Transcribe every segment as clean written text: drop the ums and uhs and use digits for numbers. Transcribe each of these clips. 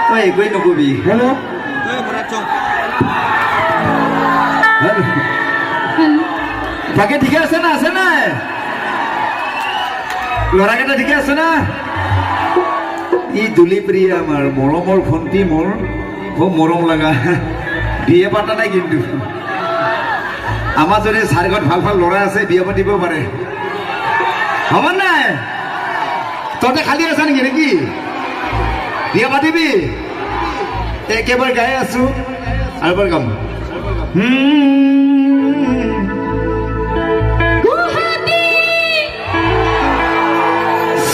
তই একোৱেই নকবি। হেল্ল' বাকী ঠিকে আছে না? আছে নাই ল'ৰাকেইটা? ঠিকে আছে না? ই দুলিপ্ৰিয়া আমাৰ মৰমৰ ভণ্টি, মোৰ খুব মৰম লগা। বিয়ে পাতা নাই কিন্তু আমাৰ যদি চাৰিঘৰত ভাল ভাল ল'ৰা আছে বিয়ে পাতিব পাৰে। হ'ব নাই? তহঁতে খালী আছা নেকি নেকি? বিয়া পাতিবি? একেবাৰে গাই আছো আৰু এবাৰ গাম।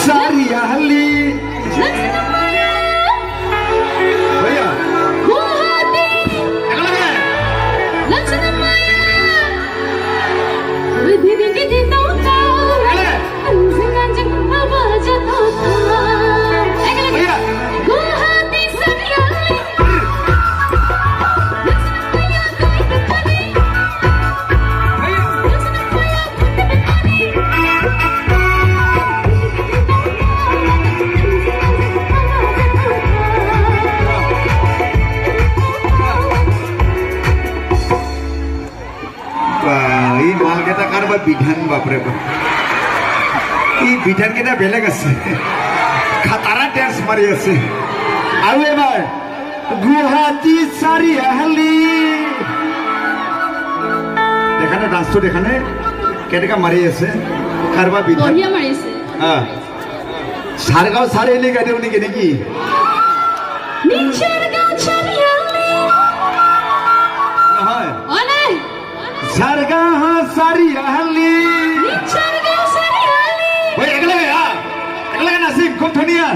চাৰিআলি বিধান, বাপৰে বাপ, এই বিধান কেইটা বেলেগ আছে, খাটাৰা ডেন্স মাৰি আছে। আৰু এবাৰ গুৱাহাটী চাৰিআলি দেখানে, ডান্সটো দেখানে কেনেকা মাৰি আছে, কাৰোবাৰ বিধান মাৰিছে। চাৰগাঁও চাৰিআলি গাই দিওঁ নেকি নেকি? নহয়, চাৰগাঁও চাৰিআলি। একেলগে একেলগে নাচিম, খুব ধুনীয়া।